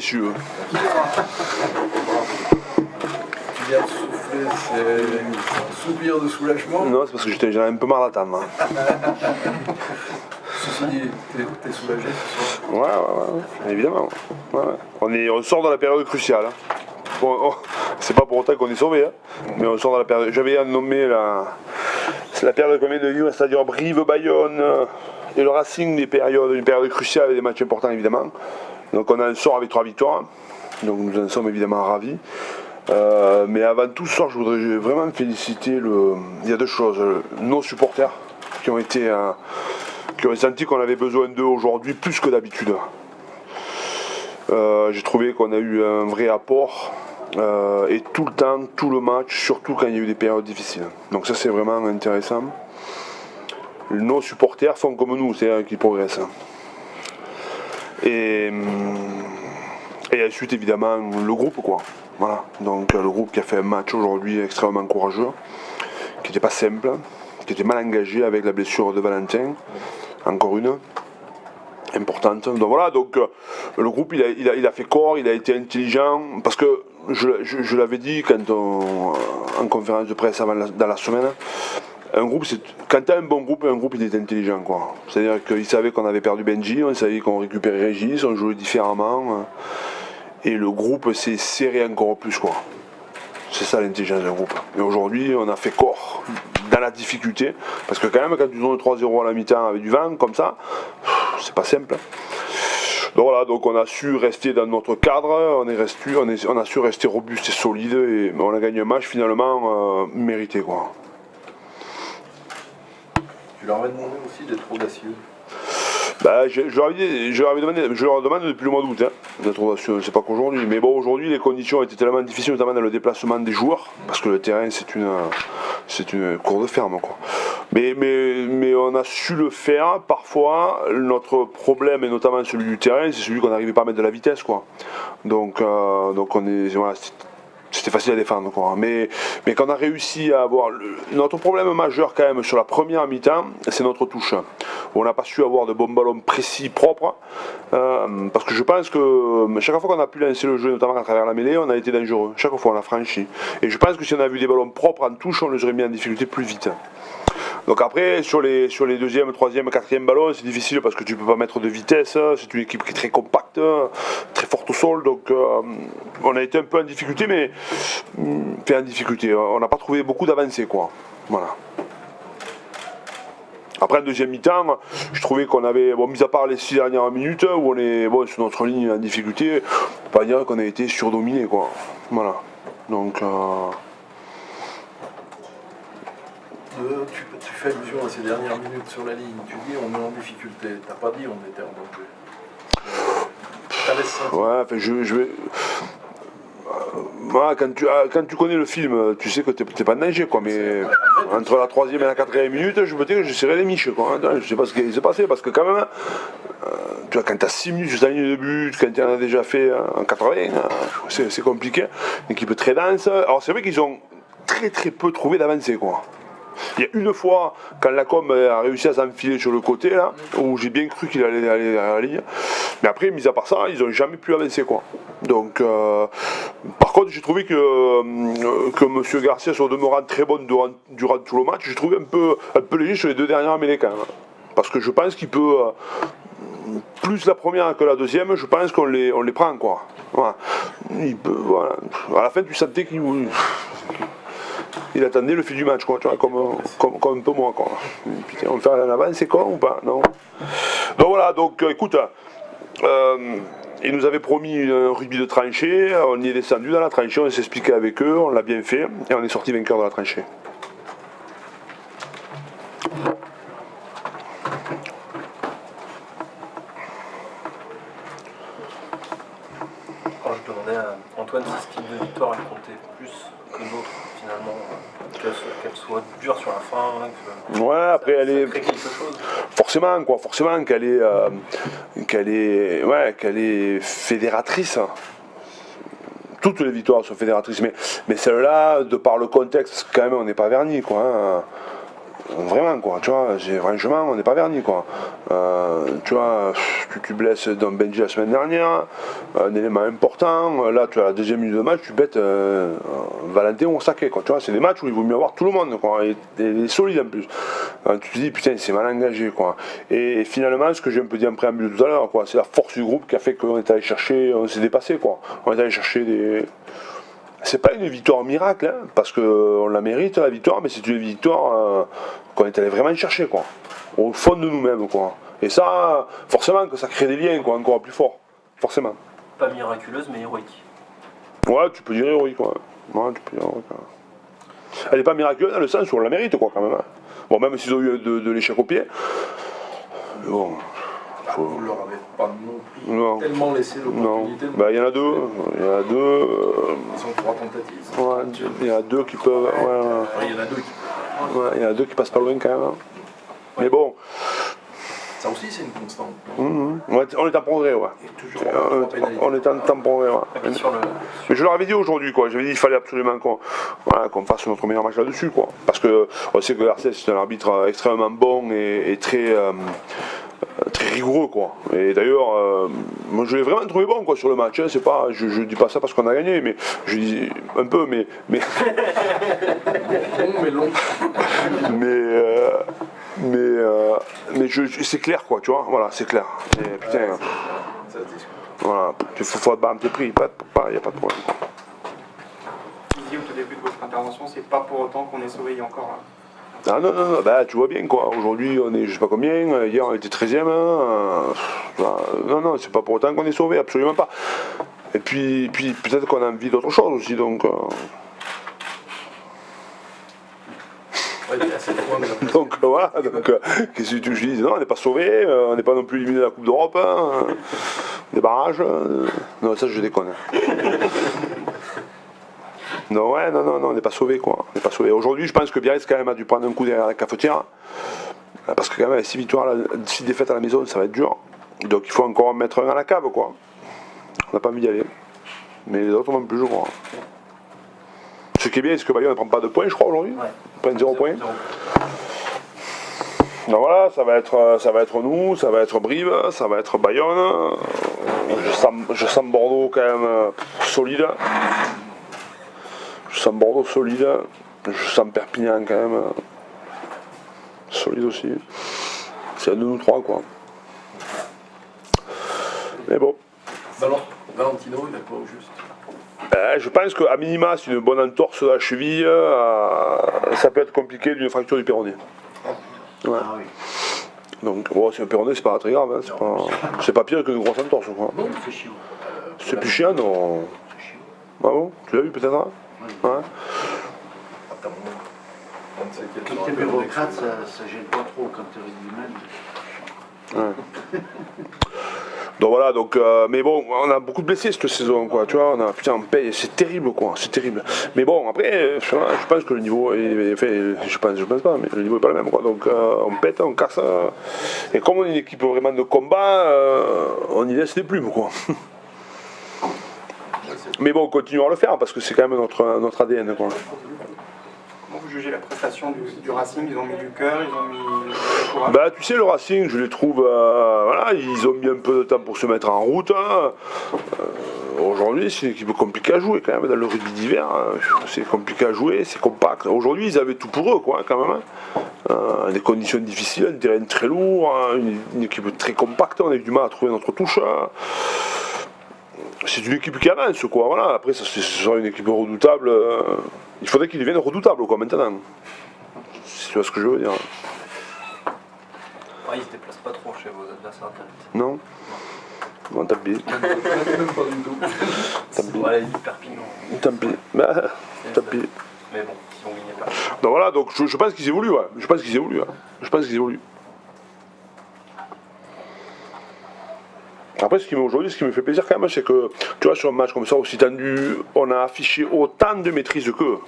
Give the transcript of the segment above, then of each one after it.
messieurs. Tu viens de souffler, c'est un soupir de soulagement. Non, c'est parce que j'en avais un peu marre d'attendre. Ceci dit, t'es soulagé ce soir? Ouais, évidemment. Ouais. On sort de la période cruciale. Hein. Bon, c'est pas pour autant qu'on est sauvé, hein. Mais on sort de la période. J'avais nommé c'est la période qu'on vient de vivre, c'est-à-dire Brive, Bayonne et le Racing, une période cruciale avec des matchs importants évidemment. Donc on en sort avec 3 victoires. Donc nous en sommes évidemment ravis. Mais avant tout ce soir, je voudrais vraiment féliciter il y a 2 choses. Nos supporters qui ont senti qu'on avait besoin d'eux aujourd'hui plus que d'habitude. J'ai trouvé qu'on a eu un vrai apport et tout le temps, tout le match, surtout quand il y a eu des périodes difficiles. Donc ça c'est vraiment intéressant. Nos supporters font comme nous, c'est-à-dire qu'ils progressent. Et ensuite évidemment le groupe quoi. Voilà. Donc le groupe qui a fait un match aujourd'hui extrêmement courageux, qui n'était pas simple, qui était mal engagé avec la blessure de Valentin, encore une. Importante. Donc voilà, donc le groupe il a fait corps, il a été intelligent, parce que je l'avais dit en conférence de presse dans la semaine, un groupe, quand tu as un bon groupe, un groupe il est intelligent quoi. C'est-à-dire qu'il savait qu'on avait perdu Benji, on savait qu'on récupérait Régis, on jouait différemment, et le groupe s'est serré encore plus quoi. C'est ça l'intelligence d'un groupe. Et aujourd'hui on a fait corps dans la difficulté, parce que quand même quand tu donnes 3-0 à la mi-temps avec du vent comme ça, c'est pas simple. Donc voilà, donc on a su rester dans notre cadre, on a su rester robuste et solide, et on a gagné un match finalement mérité quoi. Tu leur avais demandé aussi d'être audacieux. Bah, je leur demande depuis le mois d'août d'être audacieux, c'est pas qu'aujourd'hui, mais bon aujourd'hui les conditions étaient tellement difficiles, notamment dans le déplacement des joueurs, parce que le terrain c'est une cour de ferme quoi. Mais on a su le faire. Parfois notre problème, et notamment celui du terrain, c'est celui qu'on n'arrivait pas à mettre de la vitesse quoi. Donc voilà, c'était facile à défendre quoi. Mais quand on a réussi à avoir notre problème majeur quand même sur la première mi-temps, c'est notre touche. On n'a pas su avoir de bons ballons précis, propres, parce que je pense que chaque fois qu'on a pu lancer le jeu, notamment à travers la mêlée, on a été dangereux. Chaque fois on a franchi. Et je pense que si on a vu des ballons propres en touche, on les aurait mis en difficulté plus vite. Donc après, sur les deuxième, troisième, quatrième ballons, c'est difficile parce que tu ne peux pas mettre de vitesse. C'est une équipe qui est très compacte, très forte au sol. Donc on a été un peu en difficulté, mais on n'a pas trouvé beaucoup d'avancées quoi. Voilà. Après en deuxième mi-temps, je trouvais qu'on avait, mis à part les 6 dernières minutes, où on est sur notre ligne en difficulté, on ne peut pas dire qu'on a été surdominé quoi. Voilà. Donc Tu fais allusion à ces dernières minutes sur la ligne, tu dis on est en difficulté, t'as pas dit on était en danger. T'avais senti. Ouais, enfin je vais. Quand tu connais le film, tu sais que t'es pas de danger quoi, mais entre la 3e et la 4e minute, je me dis que je serrais les miches quoi. Je sais pas ce qui s'est passé, parce que quand même, tu vois, quand t'as 6 minutes sur ta ligne de but, quand tu en as déjà fait en 80, c'est compliqué. Une équipe très dense. Alors c'est vrai qu'ils ont très peu trouvé d'avancée quoi. Il y a une fois, quand Lacombe a réussi à s'enfiler sur le côté, là, où j'ai bien cru qu'il allait aller à la ligne. Mais après, mis à part ça, ils n'ont jamais pu avancer, quoi. Donc, par contre, j'ai trouvé que M. Garcia soit demeurant très bon durant tout le match. J'ai trouvé un peu léger sur les 2 dernières mêlées, quand même. Parce que je pense qu'il peut, plus la première que la deuxième, je pense qu'on les prend, quoi. Voilà. Voilà. À la fin, tu sentais il attendait le fil du match, quoi, tu vois, comme un peu moi, quoi. Putain, on fait en avance, c'est quoi ou pas? Non. Donc voilà, donc écoute, ils nous avaient promis un rugby de tranchée, on y est descendu dans la tranchée, on s'est expliqué avec eux, on l'a bien fait, et on est sorti vainqueur de la tranchée. Quand je demandais à Antoine si ce type de victoire elle comptait plus que d'autres finalement, qu'elle soit dure sur la fin, ouais, après elle est crée quelque chose. Forcément qu'elle est fédératrice. Toutes les victoires sont fédératrices, mais celle-là, de par le contexte, quand même, on n'est pas verni, quoi. Hein. Vraiment, quoi, tu vois, franchement, on n'est pas vernis, quoi. Tu vois, tu blesses dans Benji la semaine dernière, un élément important, là, tu as la deuxième minute de match, tu bêtes Valentin ou Saké, quoi, tu vois, c'est des matchs où il vaut mieux avoir tout le monde, quoi, et solide en plus. Tu te dis, putain, c'est mal engagé, quoi. Et finalement, ce que j'ai un peu dit en préambule tout à l'heure, quoi, c'est la force du groupe qui a fait qu'on est allé chercher, on s'est dépassé, quoi. On est allé chercher des... C'est pas une victoire miracle, hein, parce qu'on la mérite la victoire, mais c'est une victoire qu'on est allé vraiment chercher, quoi, au fond de nous-mêmes, quoi. Et ça, forcément, que ça crée des liens, quoi, encore plus forts, forcément. Pas miraculeuse, mais héroïque. Ouais, tu peux dire héroïque, quoi. Ouais, tu peux dire héroïque, ouais. Elle est pas miraculeuse dans le sens où on la mérite, quoi, quand même. Hein. Bon, même s'ils ont eu de l'échec au pied. Mais bon. Vous leur avez pas non plus Non. tellement laissé l'opportunité. Bah, il y en a deux. Il y en a deux. Ils ont 3 tentatives. Ouais, il y en a deux qui peuvent. Ouais, Il y en a 2 qui. ouais, il y en a deux qui passent pas loin, quand même. Hein. Mais bon. Ça aussi, c'est une constante. On est en progrès, ouais. Et toujours en pénalité. On est en progrès, ouais. Et puis sur le, Mais je leur avais dit aujourd'hui, quoi. J'avais dit qu'il fallait absolument qu'on fasse notre meilleur match là-dessus, quoi. Parce que on sait que RCS c'est un arbitre extrêmement bon et très, très rigoureux, quoi. Et d'ailleurs, moi je l'ai vraiment trouvé bon, quoi, sur le match. Hein. C'est pas, je dis pas ça parce qu'on a gagné, mais je dis un peu, mais Long, mais long. mais c'est clair, quoi. Tu vois, voilà, c'est clair. Et, putain, Ça se discute. voilà, il faut te battre tes prix, il n'y a pas de problème. Vous disiez au tout début de votre intervention, c'est pas pour autant qu'on est sauvé il y a encore. Ah non, bah tu vois bien, quoi. Aujourd'hui on est je sais pas combien, hier on était 13e. Non, c'est pas pour autant qu'on est sauvé, absolument pas. Et puis peut-être qu'on a envie d'autre chose aussi, donc. Ouais, il est à 7 points de la place. Donc voilà, qu'est-ce que tu dis? Non, on n'est pas sauvé, on n'est pas non plus éliminé de la Coupe d'Europe, hein, des barrages. Non, ça je déconne. Non, ouais, non, on n'est pas sauvé, quoi. On n'est pas sauvé. Aujourd'hui, je pense que Biarritz, quand même, a dû prendre un coup derrière la cafetière. Parce que, quand même, 6 victoires, 6 défaites à la maison, ça va être dur. Donc, il faut encore en mettre un à la cave, quoi. On n'a pas envie d'y aller. Mais les autres non plus, je crois. Ce qui est bien, c'est que Bayonne ne prend pas de points, je crois, aujourd'hui. ouais. Ils prennent 0 points. Zéro. Donc voilà, ça va être nous, ça va être Brive, ça va être Bayonne. Je sens Bordeaux, quand même, solide. Je sens Bordeaux solide, je sens Perpignan quand même solide aussi. C'est un de nous trois, quoi. Mais bon. Valentino, il est pas au juste. Je pense qu'à minima, c'est une bonne entorse à la cheville. Ça peut être compliqué d'une fracture du péroné. Ouais. Ah oui. Donc, bon, c'est un péroné, c'est pas très grave. Hein, c'est pas pire qu'une grosse entorse, quoi. Non, c'est chiant. C'est plus chiant, non? C'est chiant. Ah bon? Tu l'as vu peut-être? Hein? Ouais. Attends, on sait qu'il y a Quand toujours t'es un peu bureaucrate, d'expérience. ça gêne pas trop quand t'es régional. Ouais. Donc voilà, mais bon, on a beaucoup de blessés cette saison, quoi, tu vois, putain, on paye, c'est terrible, quoi, c'est terrible. Mais bon, après, je pense que le niveau, enfin, je pense pas, mais le niveau est pas le même, quoi, donc on pète, on casse, et comme on est une équipe vraiment de combat, on y laisse des plumes, quoi. Mais bon, continuons à le faire, parce que c'est quand même notre ADN, quoi. Comment vous jugez la prestation du Racing? Ils ont mis du cœur, ils ont mis du courage. Bah, tu sais, le Racing, je les trouve, voilà, ils ont mis un peu de temps pour se mettre en route. Hein. Aujourd'hui, c'est une équipe compliquée à jouer quand même. Dans le rugby d'hiver, hein. C'est compliqué à jouer, c'est compact. Aujourd'hui, ils avaient tout pour eux, quoi, quand même. Hein. Des conditions difficiles, un terrain très lourd, hein, une équipe très compacte. On a eu du mal à trouver notre touche. Hein. C'est une équipe qui avance, quoi. Voilà. Après, ce sera une équipe redoutable. Il faudrait qu'ils deviennent redoutables, quoi, maintenant. Si tu vois ce que je veux dire. Ouais, ils se déplacent pas trop chez vos adversaires directs. Non? Bon, tant pis. Même pas du tout. Tant pis. Ouais, Perpignan. Tant pis. Bah, tant pis. Mais bon, ils ont gagné Perpignan. Donc voilà, donc je pense qu'ils évoluent, ouais. Je pense qu'ils évoluent. Après, aujourd'hui, ce qui me fait plaisir quand même, c'est que, tu vois, sur un match comme ça, aussi tendu, on a affiché autant de maîtrise qu'eux.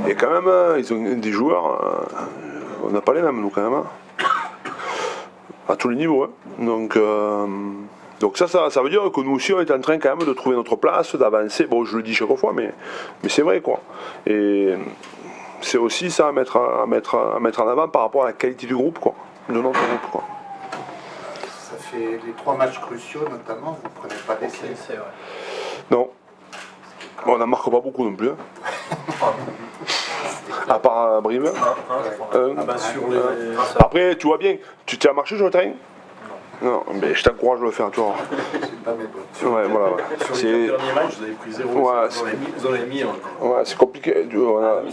Et quand même, ils ont des joueurs, on n'a pas les mêmes, nous, quand même. Hein. À tous les niveaux. Hein. Donc ça veut dire que nous aussi, on est en train quand même de trouver notre place, d'avancer. Bon, je le dis chaque fois, mais c'est vrai, quoi. Et c'est aussi ça à mettre en avant par rapport à la qualité du groupe, quoi. De notre groupe, quoi. Ça fait les 3 matchs cruciaux notamment, vous prenez pas d'essai. C'est vrai. Non. Bon, on n'en marque pas beaucoup non plus. Hein. À part Brive. Ah bah sur les. Après, tu vois bien, tu t'es à marcher sur le terrain? Non, mais je t'encourage à le faire, tu vois. C'est pas mes bonnes. Ouais, voilà. Sur C'est- les 4 derniers matchs, vous avez pris 0. Ouais, Vous en avez mis un. Ouais, c'est compliqué.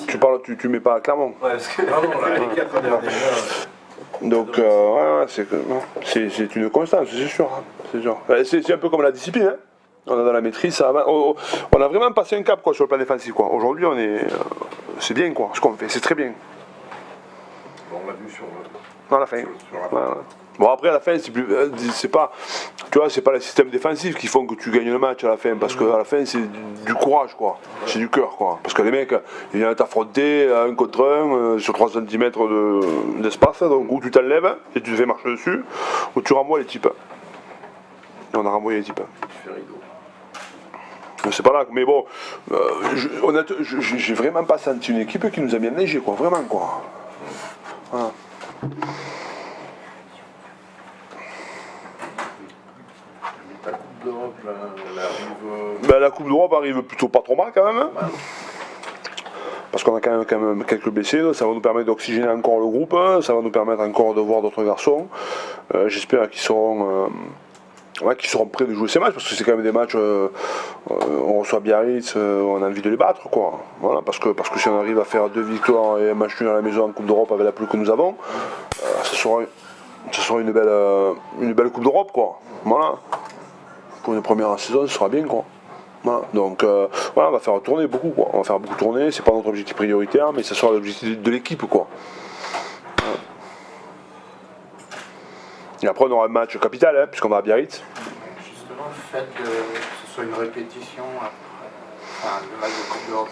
Tu parles, tu mets pas clairement. Ouais, parce que. Ah non, là, les 4 derniers matchs. Donc, ouais, c'est une constance, c'est sûr. Hein, c'est sûr. C'est un peu comme la discipline. Hein. On a dans la maîtrise, ça va. On a vraiment passé un cap quoi, sur le plan défensif. Quoi. Aujourd'hui, on est, c'est bien quoi, ce qu'on fait, c'est très bien. Bon, on l'a vu sur À la fin. sur la Voilà. Bon après à la fin c'est pas tu vois c'est pas le système défensif qui font que tu gagnes le match à la fin parce que à la fin c'est du courage quoi, c'est du cœur quoi, parce que les mecs ils viennent t'affronter à 1 contre 1 sur 3 cm d'espace, donc où tu t'enlèves et tu te fais marcher dessus ou tu renvoies les types. Et on a renvoyé les types. Tu fais rideau. C'est pas là, mais bon, j'ai vraiment pas senti une équipe qui nous a bien neigé quoi, vraiment quoi. Voilà. Ta Coupe d'Europe, là, elle arrive. Ben, la Coupe d'Europe arrive plutôt pas trop mal quand même. Hein. Parce qu'on a quand même quelques blessés, donc ça va nous permettre d'oxygéner encore le groupe, hein. Ça va nous permettre encore de voir d'autres garçons. J'espère qu'ils seront prêts de jouer ces matchs, parce que c'est quand même des matchs, on reçoit Biarritz, on a envie de les battre, quoi. Voilà, parce que si on arrive à faire 2 victoires et un match nul à la maison en Coupe d'Europe avec la pluie que nous avons, ce sera une belle Coupe d'Europe, quoi. Voilà. Pour une première saison, ce sera bien, quoi. Voilà. Donc, voilà, on va faire tourner beaucoup, quoi. On va faire beaucoup tourner, c'est pas notre objectif prioritaire, mais ce sera l'objectif de l'équipe, quoi. Voilà. Et après, on aura un match capital, hein, puisqu'on va à Biarritz. Justement, le fait que ce soit une répétition après, enfin, le match de Coupe d'Europe.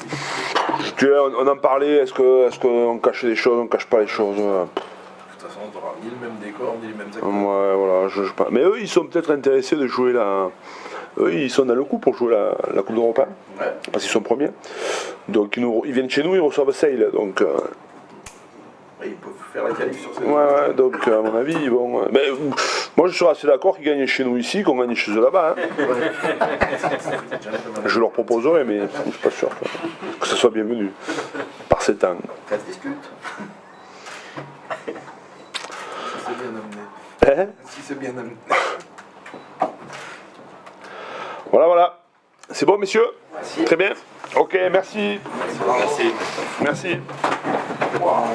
Tu vois, on en parlait, est-ce qu'on cache des choses, on cache pas les choses. De toute façon, on n'aura ni le même décor, ni les mêmes acteurs. Ouais, voilà, je sais pas. Mais eux, ils sont peut-être intéressés de jouer la. Eux, ils sont dans le coup pour jouer la Coupe d'Europe, hein, Ouais. parce qu'ils sont premiers. Donc ils viennent chez nous, ils reçoivent Sale. Donc, Ouais, ils peuvent faire la qualif sur ces ouais, donc à mon avis, ils vont. Mais, moi, je serais assez d'accord qu'ils gagnent chez nous ici, qu'on gagne chez eux là-bas. Hein. Je leur proposerai, mais je suis pas sûr que ce soit bienvenu par ces temps. Ça se discute. Si c'est bien amené. Hein? Si c'est bien amené. Voilà. C'est bon, messieurs? Merci. Très bien. Ok, merci. Merci. Merci. Wow.